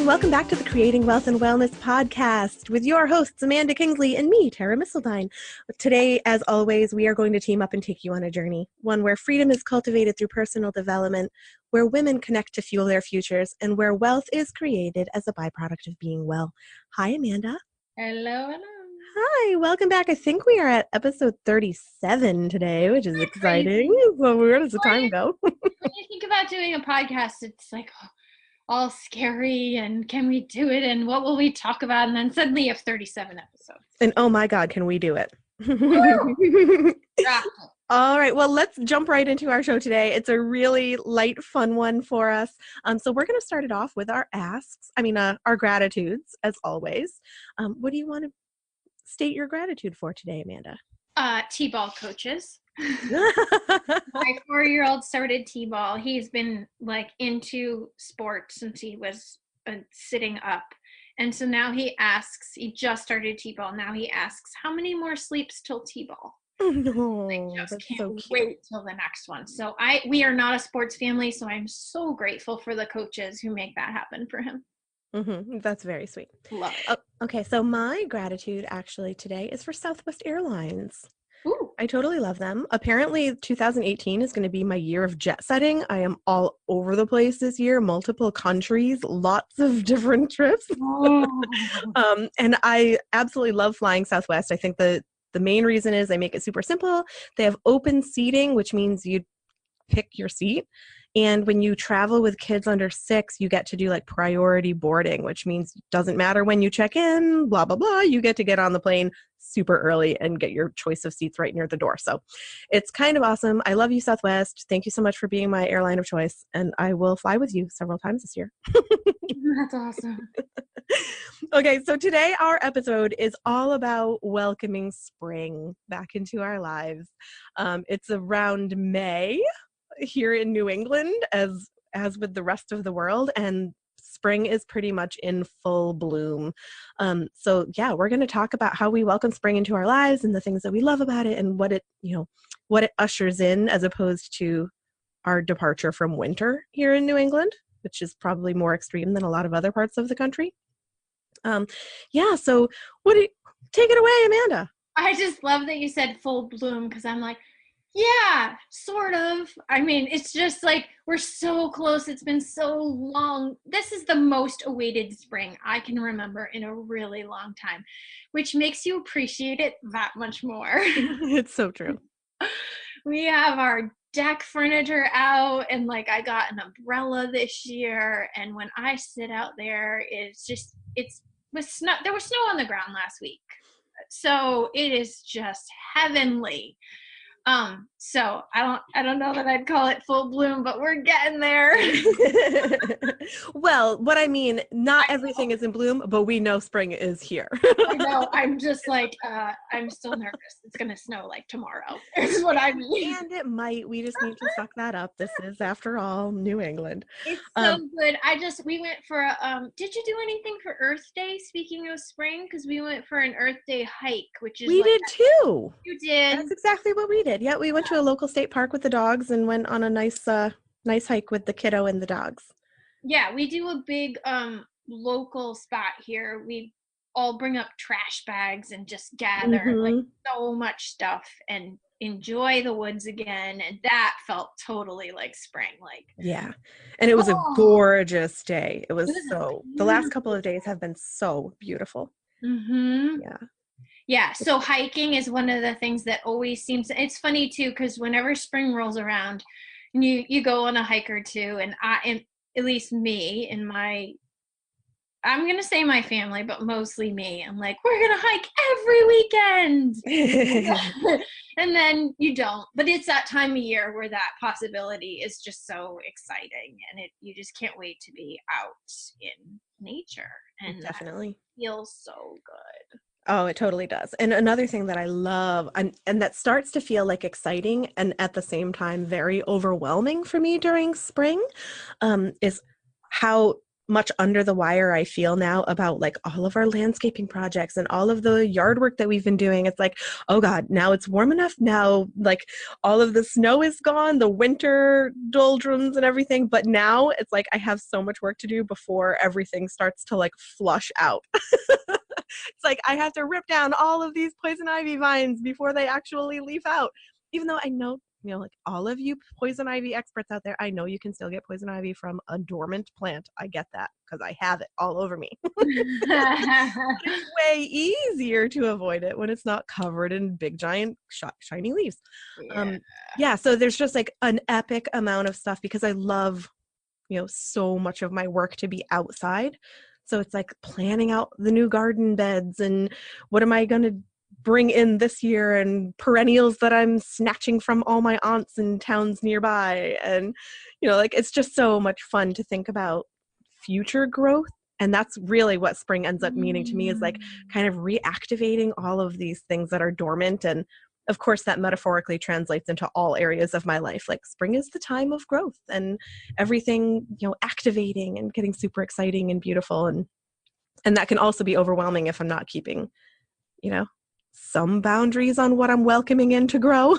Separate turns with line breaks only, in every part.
welcome back to the Creating Wealth and Wellness podcast with your hosts, Amanda Kingsley and me, Terra Missildine. Today, as always, we are going to team up and take you on a journey, one where freedom is cultivated through personal development, where women connect to fuel their futures, and where wealth is created as a byproduct of being well. Hi, Amanda.
Hello.
Hi, welcome back. I think we are at episode 37 today, which is exciting. So where does the time go?
When you think about doing a podcast, it's like all scary and can we do it and what will we talk about? And then suddenly you have 37 episodes.
And oh my God, can we do it? All right, well, let's jump right into our show today. It's a really light, fun one for us. So we're going to start it off with our our gratitudes, as always. What do you want to state your gratitude for today, Amanda?
T-ball coaches. My 4-year-old started T-ball. He's been into sports since he was sitting up. And so now he just started T-ball. Now he asks, how many more sleeps till T-ball?
No,
I just can't
so cute.
wait till the next one. So we are not a sports family, so I'm so grateful for the coaches who make that happen for him.
Mm-hmm. That's very sweet.
Love it.
Okay, so my gratitude actually today is for Southwest Airlines.
Ooh.
I totally love them. Apparently 2018 is going to be my year of jet setting. I am all over the place this year, multiple countries, lots of different trips.
Oh.
And I absolutely love flying Southwest. I think the main reason is they make it super simple. They have open seating, which means you pick your seat. And when you travel with kids under 6, you get to do priority boarding, which means it doesn't matter when you check in, blah, blah, blah. You get to get on the plane super early and get your choice of seats right near the door. So it's kind of awesome. I love you, Southwest. Thank you so much for being my airline of choice. And I will fly with you several times this year.
That's awesome.
Okay, so today our episode is all about welcoming spring back into our lives. It's around May here in New England, as with the rest of the world, and spring is pretty much in full bloom. So yeah, we're going to talk about how we welcome spring into our lives and the things that we love about it and what it ushers in, as opposed to our departure from winter here in New England, which is probably more extreme than a lot of other parts of the country. So take it away, Amanda.
I just love that you said full bloom, because I'm like, yeah, sort of. I mean, it's just we're so close. It's been so long. This is the most awaited spring I can remember in a really long time, which makes you appreciate it that much more.
It's so true.
We have our deck furniture out, and I got an umbrella this year, and when I sit out there, with snow. There was snow on the ground last week, so it is just heavenly. So I don't know that I'd call it full bloom, but we're getting there.
Well, what I mean, not everything is in bloom, but we know spring is here.
I know. I'm just I'm still nervous. It's going to snow tomorrow. Is what I mean.
And it might. We just need to suck that up. This is, after all, New England.
It's so good. We went for did you do anything for Earth Day? Speaking of spring, because we went for an Earth Day hike, which is
we did too.
You did.
That's exactly what we did. Yeah, we went to a local state park with the dogs and went on a nice hike with the kiddo and the dogs.
Yeah, we do a big local spot here. We all bring up trash bags and just gather so much stuff and enjoy the woods again, and that felt totally like spring.
Yeah, and it was a gorgeous day. It was the last couple of days have been so beautiful.
Yeah, so hiking is one of the things that always seems, it's funny too, because whenever spring rolls around and you go on a hike or two, and at least me and I'm going to say my family, but mostly me, I'm like, we're going to hike every weekend. And then you don't. But it's that time of year where that possibility is just so exciting, and you just can't wait to be out in nature. And
definitely
feels so good.
Oh, it totally does. And another thing that I love, and that starts to feel exciting and at the same time very overwhelming for me during spring, is how much under the wire I feel now about like all of our landscaping projects and all of the yard work that we've been doing. It's like, oh God, now it's warm enough. Now, like all of the snow is gone, the winter doldrums and everything. But now it's like I have so much work to do before everything starts to like flush out. It's like I have to rip down all of these poison ivy vines before they actually leaf out. Even though I know, like all of you poison ivy experts out there, I know you can still get poison ivy from a dormant plant. I get that because I have it all over me. It's way easier to avoid it when it's not covered in big, giant, shiny leaves.
Yeah.
Yeah, so there's just like an epic amount of stuff because I love, so much of my work to be outside. So it's like planning out the new garden beds and what am I going to bring in this year and perennials that I'm snatching from all my aunts in towns nearby. And, like it's just so much fun to think about future growth. And that's really what spring ends up meaning to me is like kind of reactivating all of these things that are dormant. And of course, that metaphorically translates into all areas of my life. Like spring is the time of growth and everything, activating and getting super exciting and beautiful. And that can also be overwhelming if I'm not keeping, some boundaries on what I'm welcoming in to grow.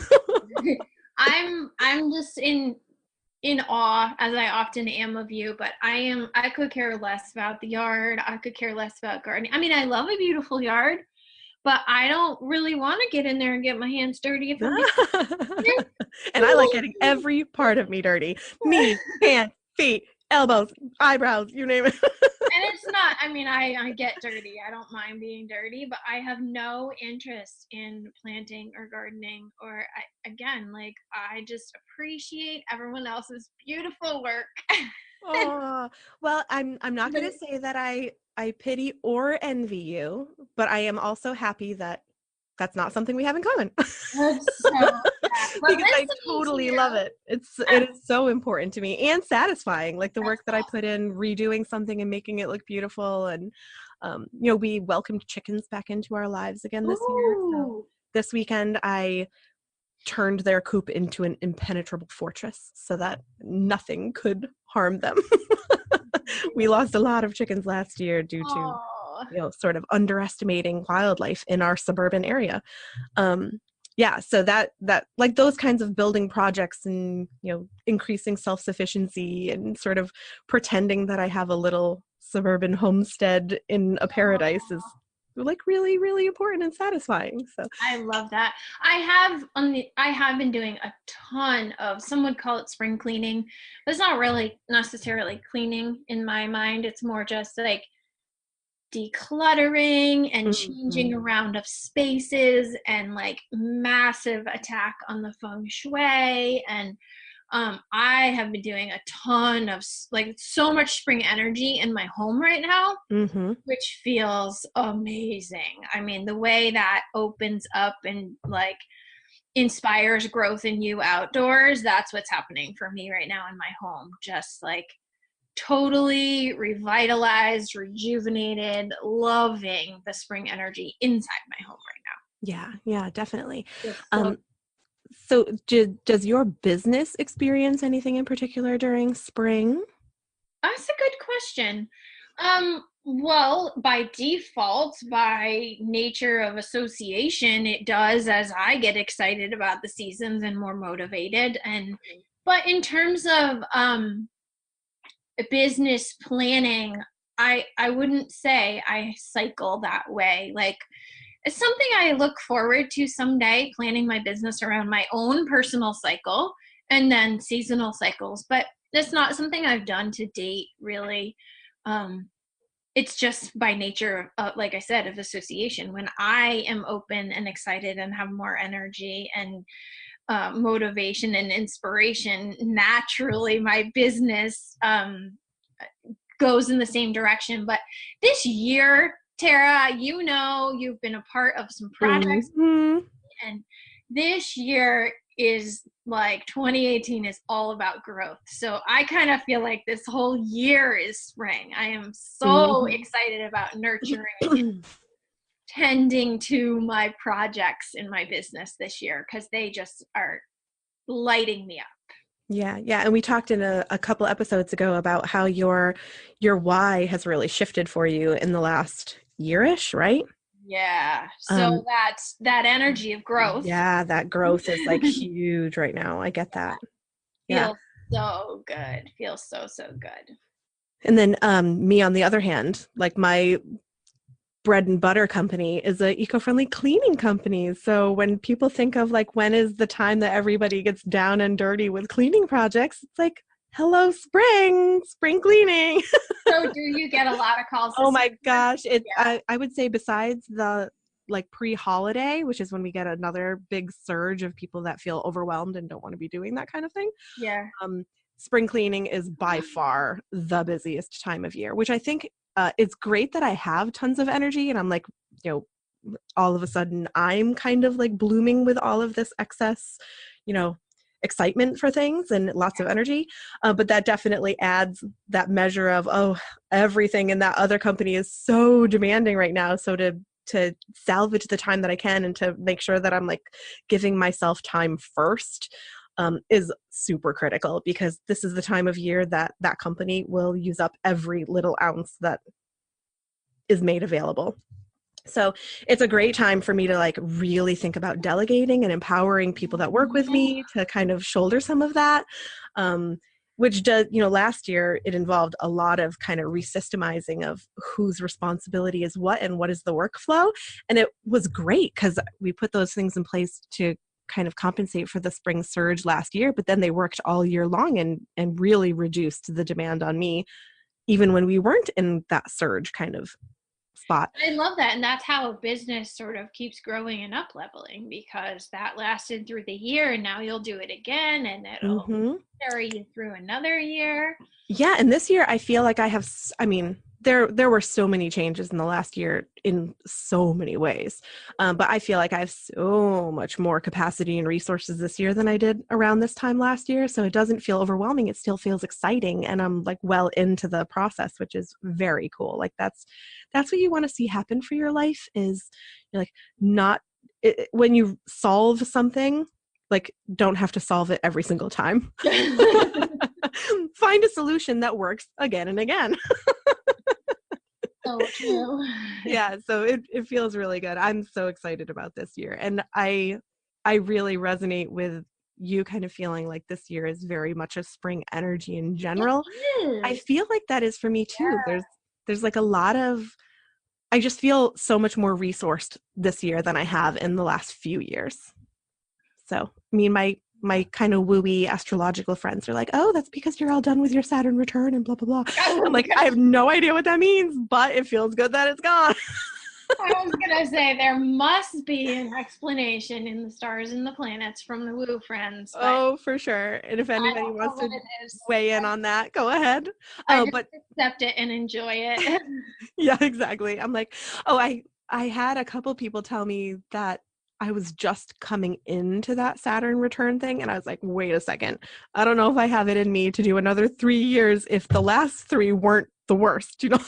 I'm just in awe, as I often am of you, but I could care less about the yard. I could care less about gardening. I mean, I love a beautiful yard, but I don't really want to get in there and get my hands dirty if I'm
And I like getting every part of me dirty. Knees, hands, feet, elbows, eyebrows, you name it.
And it's not, I mean, I get dirty. I don't mind being dirty, but I have no interest in planting or gardening or again, like I just appreciate everyone else's beautiful work.
Oh, well, I'm not going to say that I pity or envy you, but I am also happy that that's not something we have in common.
That's so sad. But
Because I
listening to
totally
you,
love it. It is so important to me and satisfying. Like the work that I
awesome.
put in redoing something and making it look beautiful. And we welcomed chickens back into our lives again this year. So
Ooh.
this weekend I turned their coop into an impenetrable fortress so that nothing could harm them. We lost a lot of chickens last year due to
Oh.
sort of underestimating wildlife in our suburban area. Yeah, so that like those kinds of building projects and increasing self-sufficiency and sort of pretending that I have a little suburban homestead in a paradise is like really, really important and satisfying. So
I love that. I have been doing a ton of, some would call it spring cleaning, but it's not really necessarily cleaning in my mind. It's more just like decluttering and changing
mhm.
around of spaces and like massive attack on the feng shui. And I have been doing a ton of like so much spring energy in my home right now,
Mhm.
which feels amazing. I mean, the way that opens up and like inspires growth in you outdoors, that's what's happening for me right now in my home. Just like totally revitalized, rejuvenated, loving the spring energy inside my home
Yeah, definitely.
right now. Just so
Um, does your business experience anything in particular during spring?
that's a good question. Well, by default, by nature of association, it does as I get excited about the seasons and more motivated. And but in terms of business planning, I wouldn't say I cycle that way. Like it's something I look forward to someday, planning my business around my own personal cycle and then seasonal cycles. But that's not something I've done to date, really. Um, it's just by nature, like I said, of association. When I am open and excited and have more energy and motivation and inspiration, naturally my business goes in the same direction. But this year, Terra, you've been a part of some projects,
Mhm.
and this year is like 2018 is all about growth. So I kind of feel like this whole year is spring. I am so
Mhm.
excited about nurturing and tending to my projects in my business this year because they just are lighting me up.
Yeah, yeah. And we talked in a couple episodes ago about how your why has really shifted for you in the last yearish, right?
Yeah. So
Um,
that's that energy of growth.
yeah, that growth is like huge right now. I get that. Yeah.
Feels so good. Feels so, so good.
And then me on the other hand, like my bread and butter company is a eco-friendly cleaning company. So when people think of like when is the time that everybody gets down and dirty with cleaning projects, it's like, hello, spring cleaning.
So do you get a lot of calls
Oh
this
my
year?
gosh. It
Yeah.
I would say besides the like pre-holiday, which is when we get another big surge of people that feel overwhelmed and don't want to be doing that kind of thing.
Yeah.
Um, spring cleaning is by far the busiest time of year, which I think it's great that I have tons of energy and I'm like, you know, all of a sudden I'm kind of like blooming with all of this excess, you know, excitement for things and lots of energy. But that definitely adds that measure of, oh, everything in that other company is so demanding right now. So to salvage the time that I can and to make sure that I'm like giving myself time first is super critical because this is the time of year that that company will use up every little ounce that is made available. So it's a great time for me to like really think about delegating and empowering people that work with me to kind of shoulder some of that. Um, which does, you know, last year it involved a lot of kind of resystemizing of whose responsibility is what and what is the workflow. And it was great because we put those things in place to kind of compensate for the spring surge last year, but then they worked all year long and really reduced the demand on me, even when we weren't in that surge kind of spot.
I love that. And that's how a business sort of keeps growing and up leveling because that lasted through the year and now you'll do it again and it'll
Mm-hmm.
carry you through another year.
Yeah, and this year I feel like I have I mean, there were so many changes in the last year in so many ways. But I feel like I have so much more capacity and resources this year than I did around this time last year. So it doesn't feel overwhelming. It still feels exciting and I'm like well into the process, which is very cool. Like that's what you want to see happen for your life is you're like not when you solve something, like don't have to solve it every single time. Find a solution that works again and again.
So true.
Yeah, so it feels really good. I'm so excited about this year. And I really resonate with you kind of feeling like this year is very much a spring energy in
It
general. I
is.
feel like that is for me too. There's like a lot of I just feel so much more resourced this year than I have in the last few years. So, I mean, my kind of wooey astrological friends are like, "Oh, that's because you're all done with your Saturn return and blah blah blah." I'm
Oh,
like, I
God.
have no idea what that means, but it feels good that it's gone.
I was gonna say there must be an explanation in the stars and the planets from the Woo friends, but
Oh, for sure. And if
I
anybody
don't know
wants
what
to
it is.
weigh in on that, go ahead.
I
Oh,
just
but
accept it and enjoy it.
yeah, exactly. I'm like, oh, I had a couple people tell me that I was just coming into that Saturn return thing, and I was like, wait a second. I don't know if I have it in me to do another 3 years if the last three weren't the worst, you know,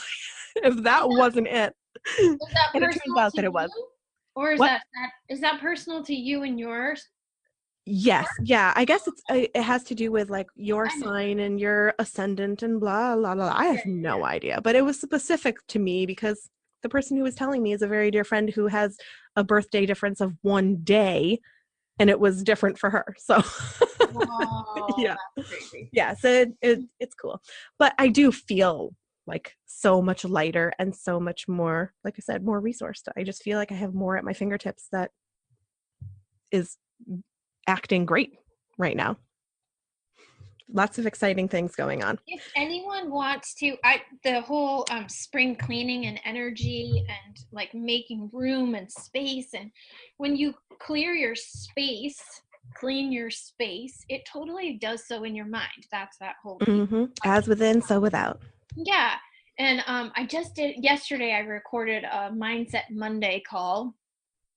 if
Is
that wasn't it.
that
And it turns
personal
out
to
that it was.
you? Or
What?
is that personal to you and yours?
Yes, yeah. I guess it has to do with like your
I know.
sign and your ascendant and blah blah blah. I
Yeah,
have no idea, but it was specific to me because the person who was telling me is a very dear friend who has a birthday difference of 1 day, and it was different for her. So
whoa,
yeah,
that's crazy.
yeah. So it's cool, but I do feel like so much lighter and so much more, like I said, more resourced. I just feel like I have more at my fingertips that is acting great right now. Lots of exciting things going on.
If anyone wants to, the whole spring cleaning and energy and like making room and space, and when you clear your space, clean your space, it totally does so in your mind. That's that whole piece.
As within, so without.
Yeah. And I just did yesterday, I recorded a Mindset Monday call.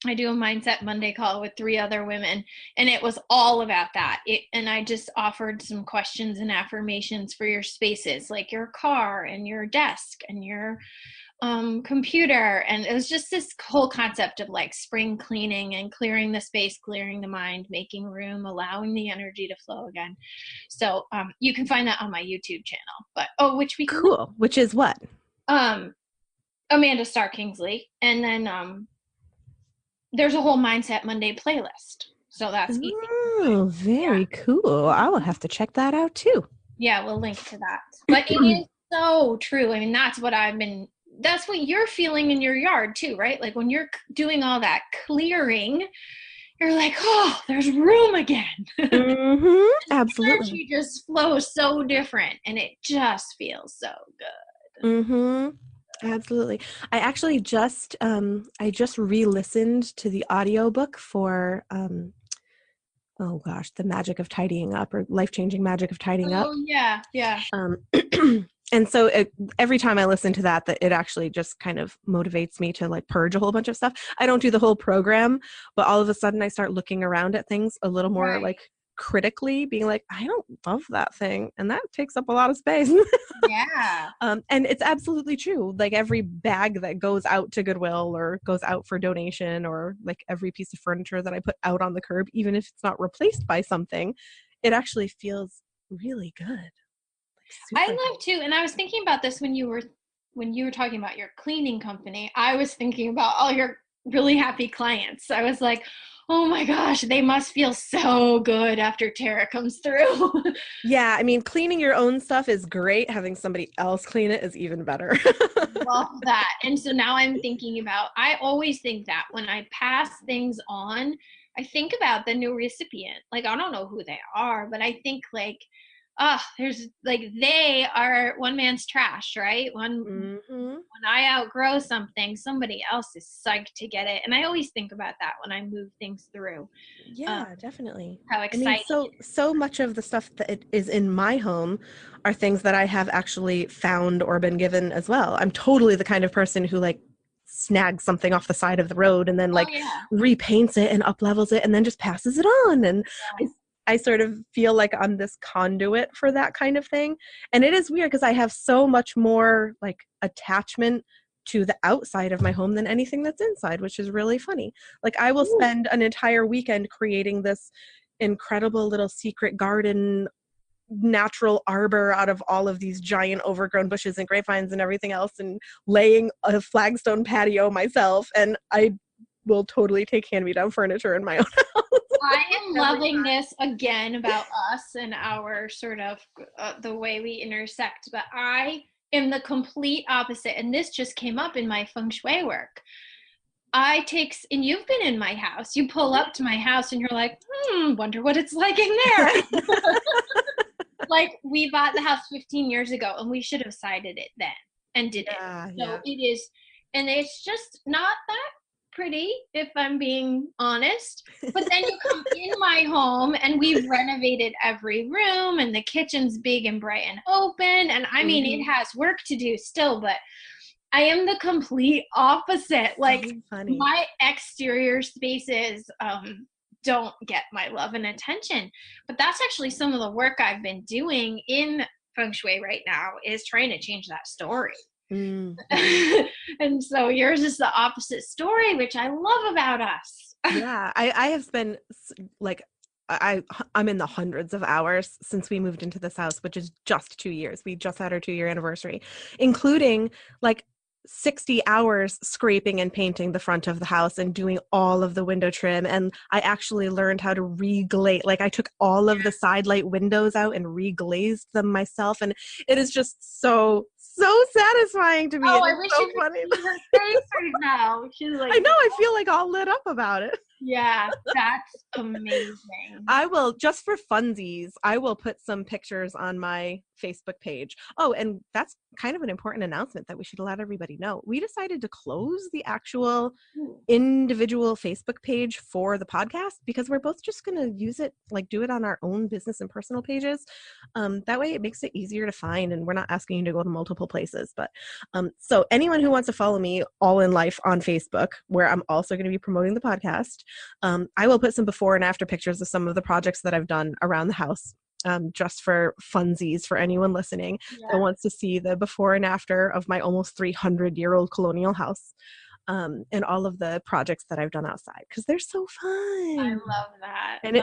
I do a Mindset Monday call with 3 other women, and it was all about that. And I just offered some questions and affirmations for your spaces, like your car and your desk and your computer, and it was just this whole concept of like spring cleaning and clearing the space, clearing the mind, making room, allowing the energy to flow again. So you can find that on my YouTube channel. But which we can
Cool. Which is what?
Amanda Starr Kingsley, and then there's a whole Mindset Monday playlist. So that's easy.
Oh, very cool. I will have to check that out too.
Yeah, we'll link to that. But it is so true. I mean, that's what you're feeling in your yard too, right? Like when you're doing all that clearing, you're like, oh, there's room again.
Mm-hmm. Absolutely.
Energy just flows so different, and it just feels so good.
Mm-hmm. Absolutely. I actually just re-listened to the audiobook for oh gosh, The Magic of Tidying Up, or Life-Changing Magic of Tidying Up.
Oh yeah, yeah.
And so every time I listen to that it actually just kind of motivates me to like purge a whole bunch of stuff. I don't do the whole program, but all of a sudden I start looking around at things a little more like critically, being like, I don't love that thing, and that takes up a lot of space.
Yeah.
And it's absolutely true. Like every bag that goes out to Goodwill or goes out for donation, or like every piece of furniture that I put out on the curb, even if it's not replaced by something, it actually feels really good.
I love too, and I was thinking about this when you were talking about your cleaning company. I was thinking about all your really happy clients. I was like, oh my gosh, they must feel so good after Terra comes through.
Yeah, I mean, cleaning your own stuff is great. Having somebody else clean it is even better.
Love that. And so now I'm thinking about, I always think that when I pass things on, I think about the new recipient. Like, I don't know who they are, but I think like, there's like, they are one man's trash, right? When I outgrow something, somebody else is psyched to get it. And I always think about that when I move things through.
Yeah, definitely.
How exciting.
I mean, so much of the stuff that is in my home are things that I have actually found or been given as well. I'm totally the kind of person who like snags something off the side of the road and then like repaints it and up levels it and then just passes it on. And I sort of feel like I'm this conduit for that kind of thing. And it is weird because I have so much more like attachment to the outside of my home than anything that's inside, which is really funny. Like I will spend an entire weekend creating this incredible little secret garden, natural arbor out of all of these giant overgrown bushes and grapevines and everything else, and laying a flagstone patio myself. And I will totally take hand-me-down furniture in my own house.
I am loving this again about us and our sort of the way we intersect, but I am the complete opposite. And this just came up in my feng shui work. And you've been in my house, you pull up to my house and you're like, wonder what it's like in there. Like we bought the house 15 years ago and we should have sided it then and did it. So it is, and it's just not that pretty, if I'm being honest. But then you come in my home and we've renovated every room and the kitchen's big and bright and open. And I mean, it has work to do still, but I am the complete opposite. Like my exterior spaces don't get my love and attention. But that's actually some of the work I've been doing in feng shui right now, is trying to change that story. And so yours is the opposite story, which I love about us.
Yeah, I have been like, I'm in the hundreds of hours since we moved into this house, which is just 2 years. We just had our 2-year anniversary, including like 60 hours scraping and painting the front of the house and doing all of the window trim. And I actually learned how to reglaze. Like I took all of the side light windows out and reglazed them myself. And it is just so satisfying to me.
Oh, I wish you could see her face right now. She's like,
I know, I feel like all lit up about it.
Yeah, that's amazing.
I will, just for funsies, I will put some pictures on my Facebook page. Oh, and that's kind of an important announcement that we should let everybody know. We decided to close the actual individual Facebook page for the podcast because we're both just going to use it, like do it on our own business and personal pages. That way it makes it easier to find and we're not asking you to go to multiple places. But so anyone who wants to follow me all in life on Facebook, where I'm also going to be promoting the podcast, I will put some before and after pictures of some of the projects that I've done around the house. just for funsies for anyone listening that wants to see the before and after of my almost 300-year-old colonial house, and all of the projects that I've done outside, because they're so
I
fun.
love that.
And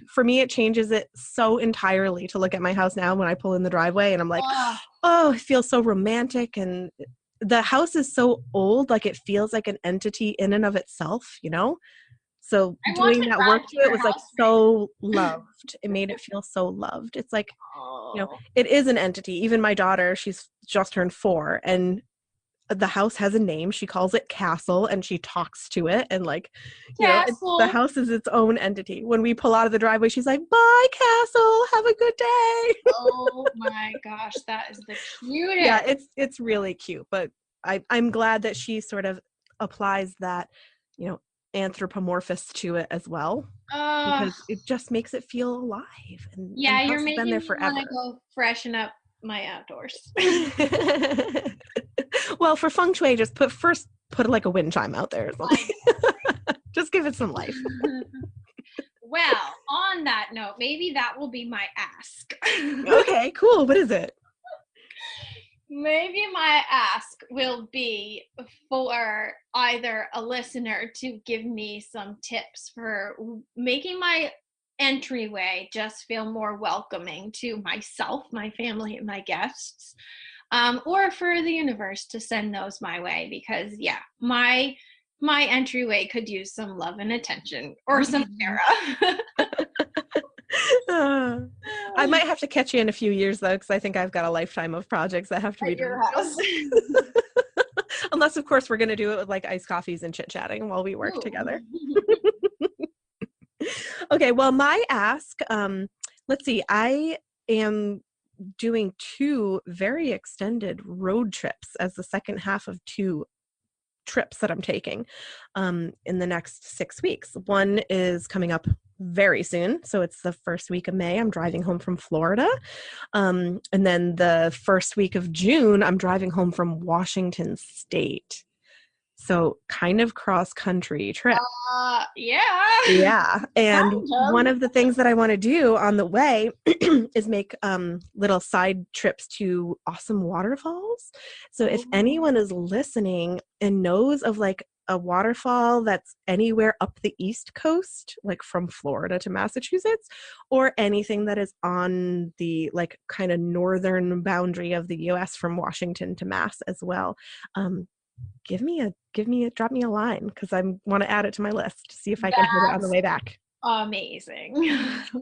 for me, it changes it so entirely to look at my house now when I pull in the driveway and I'm like, oh, it feels so romantic. And the house is so old, like it feels like an entity in and of itself, you know? So
I want
doing
to
that
drive
work
to
to it
your
was like
house
so loved. It made it feel so loved. It's like, you know, it is an entity. Even my daughter, she's just turned 4, and the house has a name. She calls it Castle, and she talks to it. And like, you know, the house is its own entity. When we pull out of the driveway, she's like, bye, Castle. Have a good day.
Oh my gosh, that is the cutest.
Yeah, it's really cute. But I'm glad that she sort of applies that, you know, anthropomorphous to it as well, because it just makes it feel alive. And
yeah,
the
you're
house has been
making
there
me
forever.
want to go freshen up my outdoors.
Well, for feng shui, just put like a wind chime out there or something. Just give it some life.
Well, on that note, maybe that will be my ask.
Okay, cool. What is it?
Maybe my ask will be for either a listener to give me some tips for making my entryway just feel more welcoming to myself, my family, and my guests, or for the universe to send those my way, because my entryway could use some love and attention, or some Terra.
I might have to catch you in a few years though, because I think I've got a lifetime of projects that have to be done. Unless, of course, we're going to do it with like iced coffees and chit-chatting while we work together. Okay, well, my ask, let's see, I am doing 2 very extended road trips as the second half of 2 trips that I'm taking in the next 6 weeks. One is coming up very soon. So it's the first week of May. I'm driving home from Florida. And then the first week of June, I'm driving home from Washington State. So kind of cross-country trip. Yeah. And one of the things that I want to do on the way is make little side trips to awesome waterfalls. So if anyone is listening and knows of like a waterfall that's anywhere up the East Coast, like from Florida to Massachusetts, or anything that is on the like kind of northern boundary of the US from Washington to Mass as well, drop me a line, because I want to add it to my list to see if I can hit it on the way back.
Amazing.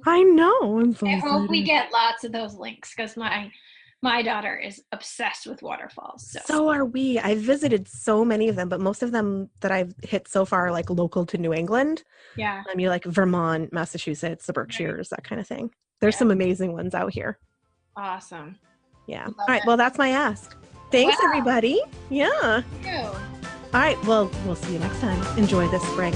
I know. I'm so
I hope
excited.
we get lots of those links, because my daughter is obsessed with waterfalls.
So are we. I've visited so many of them, but most of them that I've hit so far are like local to New England.
Yeah.
You like Vermont, Massachusetts, the Berkshires, that kind of thing. There's some amazing ones out here.
Awesome.
Yeah. All right. Well, that's my ask. Thanks, everybody. Yeah.
Thank you.
All right. Well, we'll see you next time. Enjoy this spring.